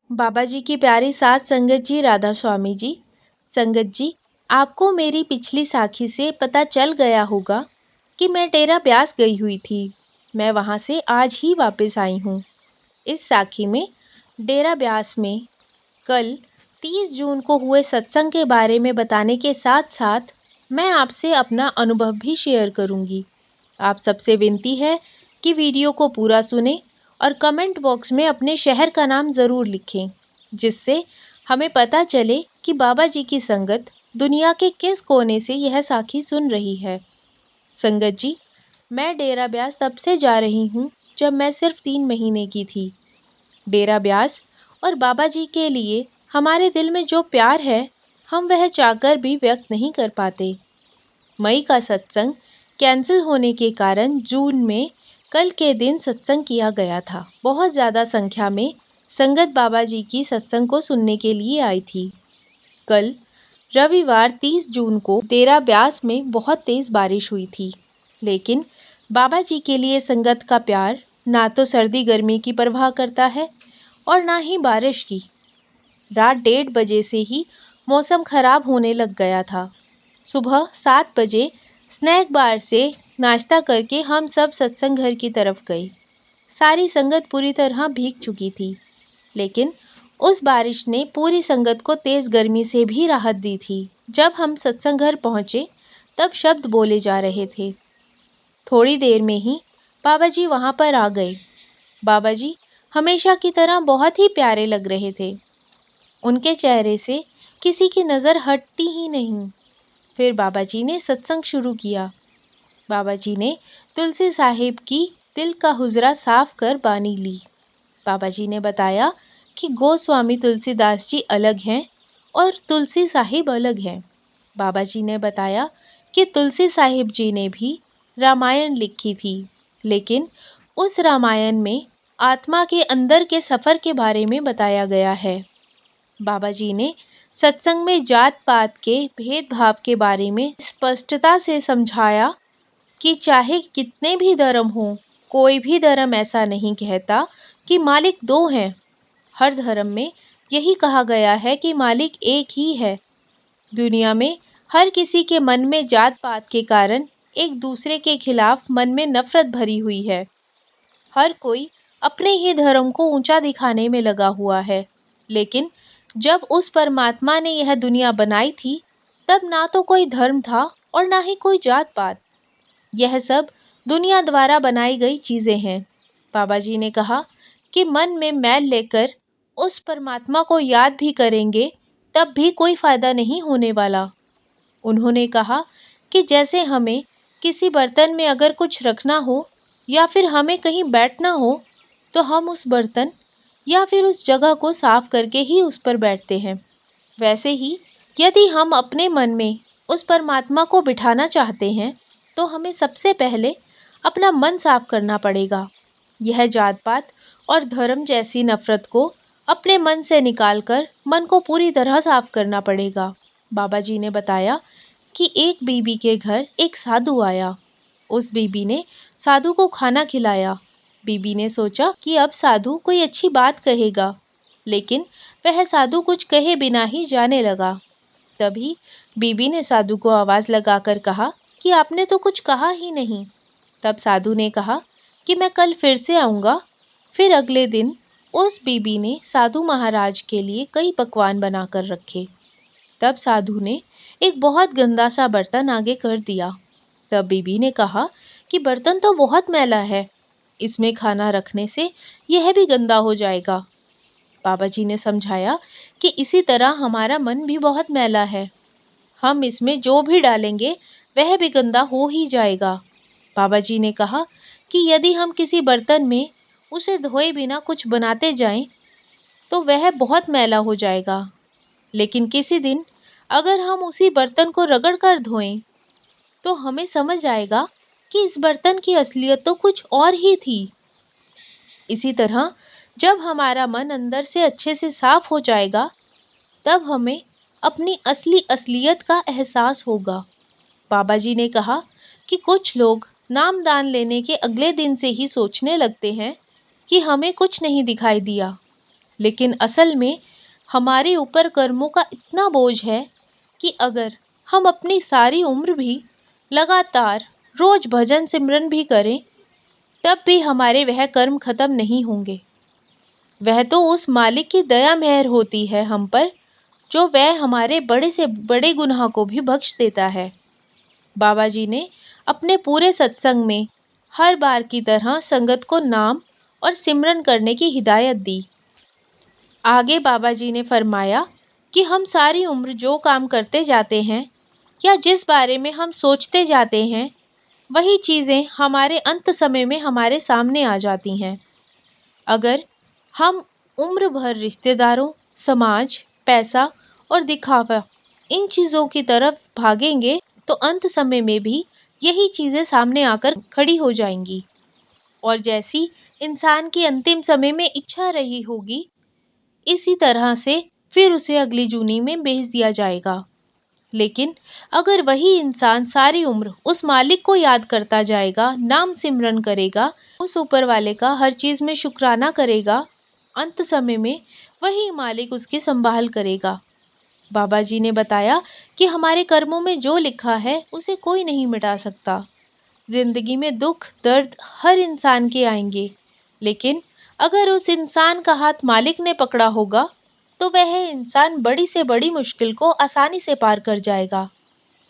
बाबा जी की प्यारी साथ संगत जी, राधा स्वामी जी। संगत जी, आपको मेरी पिछली साखी से पता चल गया होगा कि मैं डेरा ब्यास गई हुई थी। मैं वहाँ से आज ही वापस आई हूँ। इस साखी में डेरा ब्यास में कल 30 जून को हुए सत्संग के बारे में बताने के साथ साथ मैं आपसे अपना अनुभव भी शेयर करूँगी। आप सबसे विनती है कि वीडियो को पूरा सुनें और कमेंट बॉक्स में अपने शहर का नाम ज़रूर लिखें, जिससे हमें पता चले कि बाबा जी की संगत दुनिया के किस कोने से यह साखी सुन रही है। संगत जी, मैं डेरा ब्यास तब से जा रही हूँ जब मैं सिर्फ 3 महीने की थी। डेरा ब्यास और बाबा जी के लिए हमारे दिल में जो प्यार है, हम वह चाहकर भी व्यक्त नहीं कर पाते। मई का सत्संग कैंसिल होने के कारण जून में कल के दिन सत्संग किया गया था। बहुत ज़्यादा संख्या में संगत बाबा जी की सत्संग को सुनने के लिए आई थी। कल रविवार 30 जून को डेरा ब्यास में बहुत तेज़ बारिश हुई थी, लेकिन बाबा जी के लिए संगत का प्यार ना तो सर्दी गर्मी की परवाह करता है और ना ही बारिश की। रात 1:30 बजे से ही मौसम खराब होने लग गया था। सुबह 7 बजे स्नैक बार से नाश्ता करके हम सब सत्संग घर की तरफ गए। सारी संगत पूरी तरह भीग चुकी थी, लेकिन उस बारिश ने पूरी संगत को तेज़ गर्मी से भी राहत दी थी। जब हम सत्संग घर पहुँचे तब शब्द बोले जा रहे थे। थोड़ी देर में ही बाबा जी वहाँ पर आ गए। बाबा जी हमेशा की तरह बहुत ही प्यारे लग रहे थे। उनके चेहरे से किसी की नज़र हटती ही नहीं। फिर बाबा जी ने सत्संग शुरू किया। बाबा जी ने तुलसी साहिब की दिल का हुजरा साफ कर बानी ली। बाबा जी ने बताया कि गोस्वामी तुलसीदास जी अलग हैं और तुलसी साहिब अलग हैं। बाबा जी ने बताया कि तुलसी साहिब जी ने भी रामायण लिखी थी, लेकिन उस रामायण में आत्मा के अंदर के सफ़र के बारे में बताया गया है। बाबा जी ने सत्संग में जात पात के भेदभाव के बारे में स्पष्टता से समझाया कि चाहे कितने भी धर्म हों, कोई भी धर्म ऐसा नहीं कहता कि मालिक दो हैं। हर धर्म में यही कहा गया है कि मालिक एक ही है। दुनिया में हर किसी के मन में जात पात के कारण एक दूसरे के खिलाफ मन में नफरत भरी हुई है। हर कोई अपने ही धर्म को ऊंचा दिखाने में लगा हुआ है, लेकिन जब उस परमात्मा ने यह दुनिया बनाई थी तब ना तो कोई धर्म था और ना ही कोई जात पात। यह सब दुनिया द्वारा बनाई गई चीज़ें हैं। बाबा जी ने कहा कि मन में मैल लेकर उस परमात्मा को याद भी करेंगे तब भी कोई फ़ायदा नहीं होने वाला। उन्होंने कहा कि जैसे हमें किसी बर्तन में अगर कुछ रखना हो या फिर हमें कहीं बैठना हो, तो हम उस बर्तन या फिर उस जगह को साफ करके ही उस पर बैठते हैं। वैसे ही यदि हम अपने मन में उस परमात्मा को बिठाना चाहते हैं, तो हमें सबसे पहले अपना मन साफ करना पड़ेगा। यह जात पात और धर्म जैसी नफरत को अपने मन से निकालकर मन को पूरी तरह साफ करना पड़ेगा। बाबा जी ने बताया कि एक बीबी के घर एक साधु आया। उस बीबी ने साधु को खाना खिलाया। बीबी ने सोचा कि अब साधु कोई अच्छी बात कहेगा, लेकिन वह साधु कुछ कहे बिना ही जाने लगा। तभी बीबी ने साधु को आवाज़ लगाकर कहा कि आपने तो कुछ कहा ही नहीं। तब साधु ने कहा कि मैं कल फिर से आऊँगा। फिर अगले दिन उस बीबी ने साधु महाराज के लिए कई पकवान बनाकर रखे। तब साधु ने एक बहुत गंदा सा बर्तन आगे कर दिया। तब बीबी ने कहा कि बर्तन तो बहुत मैला है, इसमें खाना रखने से यह भी गंदा हो जाएगा। बाबा जी ने समझाया कि इसी तरह हमारा मन भी बहुत मैला है। हम इसमें जो भी डालेंगे वह भी गंदा हो ही जाएगा। बाबा जी ने कहा कि यदि हम किसी बर्तन में उसे धोए बिना कुछ बनाते जाएं, तो वह बहुत मैला हो जाएगा, लेकिन किसी दिन अगर हम उसी बर्तन को रगड़ कर धोएं, तो हमें समझ आएगा कि इस बर्तन की असलियत तो कुछ और ही थी। इसी तरह जब हमारा मन अंदर से अच्छे से साफ हो जाएगा, तब हमें अपनी असली असलियत का एहसास होगा। बाबा जी ने कहा कि कुछ लोग नाम दान लेने के अगले दिन से ही सोचने लगते हैं कि हमें कुछ नहीं दिखाई दिया। लेकिन असल में हमारे ऊपर कर्मों का इतना बोझ है कि अगर हम अपनी सारी उम्र भी लगातार रोज भजन सिमरन भी करें, तब भी हमारे वह कर्म खत्म नहीं होंगे। वह तो उस मालिक की दया मेहर होती है हम पर, जो वह हमारे बड़े से बड़े गुनाह को भी बख्श देता है। बाबा जी ने अपने पूरे सत्संग में हर बार की तरह संगत को नाम और सिमरन करने की हिदायत दी। आगे बाबा जी ने फरमाया कि हम सारी उम्र जो काम करते जाते हैं या जिस बारे में हम सोचते जाते हैं, वही चीज़ें हमारे अंत समय में हमारे सामने आ जाती हैं। अगर हम उम्र भर रिश्तेदारों, समाज, पैसा और दिखावा इन चीज़ों की तरफ भागेंगे तो अंत समय में भी यही चीज़ें सामने आकर खड़ी हो जाएंगी। और जैसी इंसान की अंतिम समय में इच्छा रही होगी, इसी तरह से फिर उसे अगली जूनी में भेज दिया जाएगा। लेकिन अगर वही इंसान सारी उम्र उस मालिक को याद करता जाएगा, नाम सिमरन करेगा, उस ऊपर वाले का हर चीज़ में शुक्राना करेगा, अंत समय में वही मालिक उसकी संभाल करेगा। बाबा जी ने बताया कि हमारे कर्मों में जो लिखा है उसे कोई नहीं मिटा सकता। जिंदगी में दुख दर्द हर इंसान के आएंगे, लेकिन अगर उस इंसान का हाथ मालिक ने पकड़ा होगा तो वह इंसान बड़ी से बड़ी मुश्किल को आसानी से पार कर जाएगा।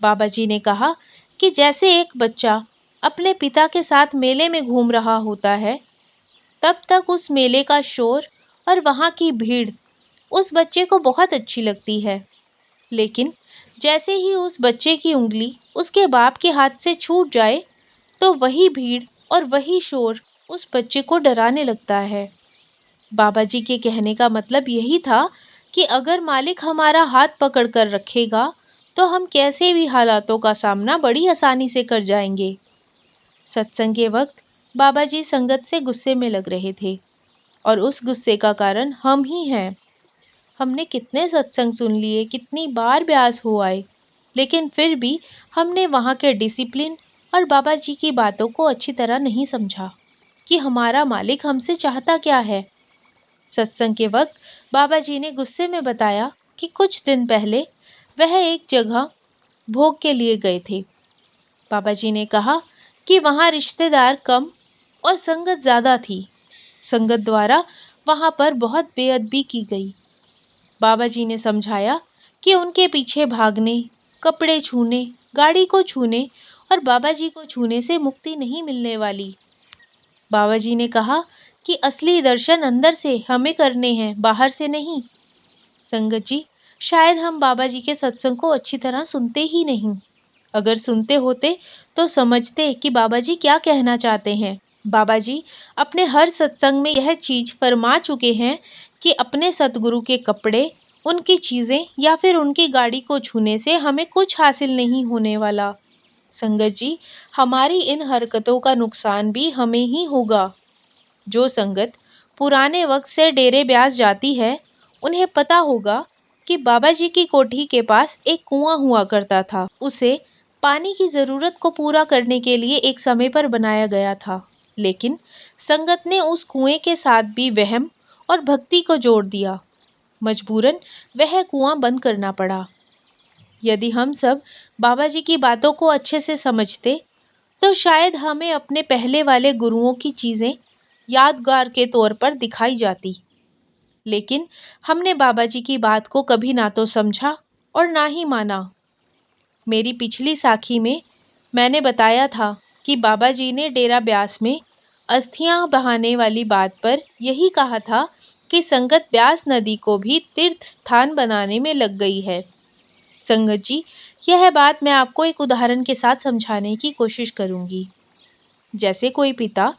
बाबा जी ने कहा कि जैसे एक बच्चा अपने पिता के साथ मेले में घूम रहा होता है, तब तक उस मेले का शोर और वहाँ की भीड़ उस बच्चे को बहुत अच्छी लगती है। लेकिन जैसे ही उस बच्चे की उंगली उसके बाप के हाथ से छूट जाए, तो वही भीड़ और वही शोर उस बच्चे को डराने लगता है। बाबा जी के कहने का मतलब यही था कि अगर मालिक हमारा हाथ पकड़ कर रखेगा, तो हम कैसे भी हालातों का सामना बड़ी आसानी से कर जाएंगे। सत्संग के वक्त बाबा जी संगत से गुस्से में लग रहे थे, और उस गुस्से का कारण हम ही हैं। हमने कितने सत्संग सुन लिए, कितनी बार ब्यास हो आए, लेकिन फिर भी हमने वहाँ के डिसिप्लिन और बाबा जी की बातों को अच्छी तरह नहीं समझा कि हमारा मालिक हमसे चाहता क्या है। सत्संग के वक्त बाबा जी ने गुस्से में बताया कि कुछ दिन पहले वह एक जगह भोग के लिए गए थे। बाबा जी ने कहा कि वहाँ रिश्तेदार कम और संगत ज़्यादा थी। संगत द्वारा वहाँ पर बहुत बेअदबी की गई। बाबा जी ने समझाया कि उनके पीछे भागने, कपड़े छूने, गाड़ी को छूने और बाबा जी को छूने से मुक्ति नहीं मिलने वाली। बाबा जी ने कहा कि असली दर्शन अंदर से हमें करने हैं, बाहर से नहीं। संगत जी, शायद हम बाबा जी के सत्संग को अच्छी तरह सुनते ही नहीं। अगर सुनते होते तो समझते कि बाबा जी क्या कहना चाहते हैं। बाबा जी अपने हर सत्संग में यह चीज़ फरमा चुके हैं कि अपने सतगुरु के कपड़े, उनकी चीज़ें या फिर उनकी गाड़ी को छूने से हमें कुछ हासिल नहीं होने वाला। संगत जी, हमारी इन हरकतों का नुकसान भी हमें ही होगा। जो संगत पुराने वक्त से डेरे ब्यास जाती है, उन्हें पता होगा कि बाबा जी की कोठी के पास एक कुआं हुआ करता था। उसे पानी की ज़रूरत को पूरा करने के लिए एक समय पर बनाया गया था, लेकिन संगत ने उस कुएं के साथ भी वहम और भक्ति को जोड़ दिया। मजबूरन वह कुआं बंद करना पड़ा। यदि हम सब बाबा जी की बातों को अच्छे से समझते, तो शायद हमें अपने पहले वाले गुरुओं की चीज़ें यादगार के तौर पर दिखाई जाती। लेकिन हमने बाबा जी की बात को कभी ना तो समझा और ना ही माना। मेरी पिछली साखी में मैंने बताया था कि बाबा जी ने डेरा ब्यास में अस्थियां बहाने वाली बात पर यही कहा था कि संगत ब्यास नदी को भी तीर्थ स्थान बनाने में लग गई है। संगत जी, यह बात मैं आपको एक उदाहरण के साथ समझाने की कोशिश करूंगी। जैसे कोई पिता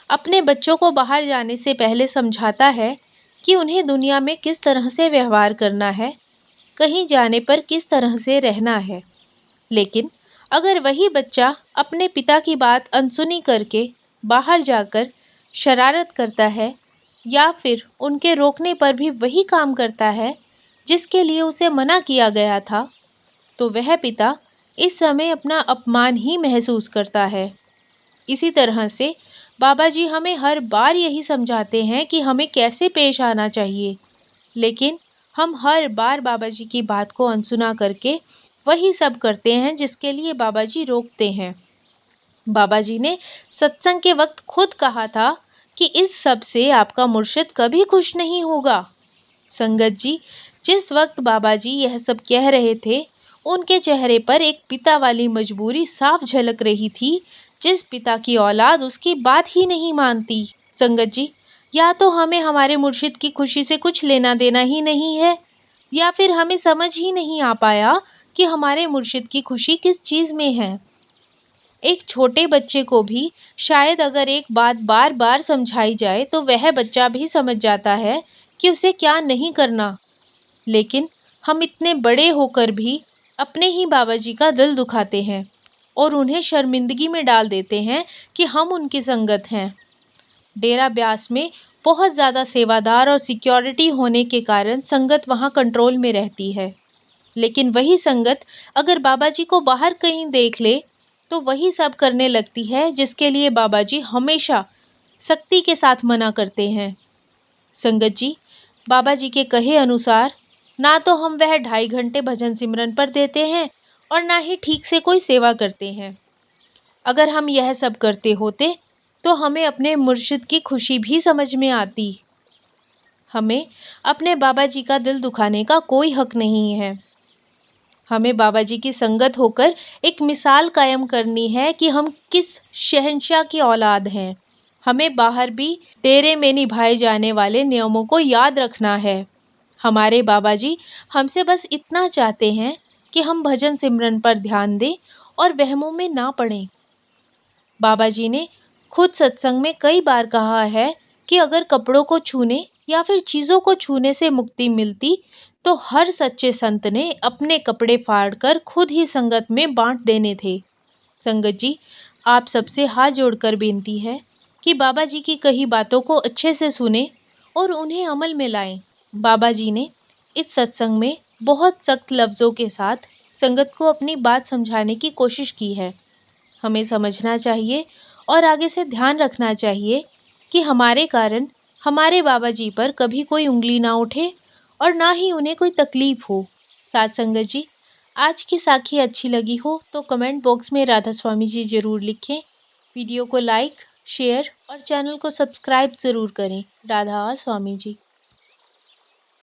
अपने बच्चों को बाहर जाने से पहले समझाता है कि उन्हें दुनिया में किस तरह से व्यवहार करना है, कहीं जाने पर किस तरह से रहना है। लेकिन अगर वही बच्चा अपने पिता की बात अनसुनी करके बाहर जाकर शरारत करता है या फिर उनके रोकने पर भी वही काम करता है जिसके लिए उसे मना किया गया था, तो वह पिता इस समय अपना अपमान ही महसूस करता है। इसी तरह से बाबा जी हमें हर बार यही समझाते हैं कि हमें कैसे पेश आना चाहिए, लेकिन हम हर बार बाबा जी की बात को अनसुना करके वही सब करते हैं जिसके लिए बाबा जी रोकते हैं। बाबा जी ने सत्संग के वक्त खुद कहा था कि इस सब से आपका मुर्शिद कभी खुश नहीं होगा। संगत जी, जिस वक्त बाबा जी यह सब कह रहे थे, उनके चेहरे पर एक पिता वाली मजबूरी साफ झलक रही थी, जिस पिता की औलाद उसकी बात ही नहीं मानती। संगत जी, या तो हमें हमारे मुर्शिद की खुशी से कुछ लेना देना ही नहीं है, या फिर हमें समझ ही नहीं आ पाया कि हमारे मुर्शिद की खुशी किस चीज़ में है। एक छोटे बच्चे को भी शायद अगर एक बात बार बार समझाई जाए तो वह बच्चा भी समझ जाता है कि उसे क्या नहीं करना। लेकिन हम इतने बड़े होकर भी अपने ही बाबा जी का दिल दुखाते हैं और उन्हें शर्मिंदगी में डाल देते हैं कि हम उनकी संगत हैं। डेरा ब्यास में बहुत ज़्यादा सेवादार और सिक्योरिटी होने के कारण संगत वहाँ कंट्रोल में रहती है। लेकिन वही संगत अगर बाबा जी को बाहर कहीं देख ले तो वही सब करने लगती है जिसके लिए बाबा जी हमेशा सख्ती के साथ मना करते हैं। संगत जी, बाबा जी के कहे अनुसार ना तो हम वह 2.5 घंटे भजन सिमरन पर देते हैं और ना ही ठीक से कोई सेवा करते हैं। अगर हम यह सब करते होते तो हमें अपने मुर्शिद की खुशी भी समझ में आती। हमें अपने बाबा जी का दिल दुखाने का कोई हक नहीं है। हमें बाबा जी की संगत होकर एक मिसाल कायम करनी है कि हम किस शहंशाह की औलाद हैं। हमें बाहर भी डेरे में निभाए जाने वाले नियमों को याद रखना है। हमारे बाबा जी हमसे बस इतना चाहते हैं कि हम भजन सिमरन पर ध्यान दें और वहमों में ना पड़ें। बाबा जी ने खुद सत्संग में कई बार कहा है कि अगर कपड़ों को छूने या फिर चीज़ों को छूने से मुक्ति मिलती तो हर सच्चे संत ने अपने कपड़े फाड़कर खुद ही संगत में बांट देने थे। संगत जी, आप सबसे हाथ जोड़कर बेनती है कि बाबा जी की कही बातों को अच्छे से सुने और उन्हें अमल में लाएं। बाबा जी ने इस सत्संग में बहुत सख्त लफ्ज़ों के साथ संगत को अपनी बात समझाने की कोशिश की है। हमें समझना चाहिए और आगे से ध्यान रखना चाहिए कि हमारे कारण हमारे बाबा जी पर कभी कोई उंगली ना उठे और ना ही उन्हें कोई तकलीफ़ हो। साथ संगत जी, आज की साखी अच्छी लगी हो तो कमेंट बॉक्स में राधा स्वामी जी ज़रूर लिखें। वीडियो को लाइक, शेयर और चैनल को सब्सक्राइब ज़रूर करें। राधा स्वामी जी।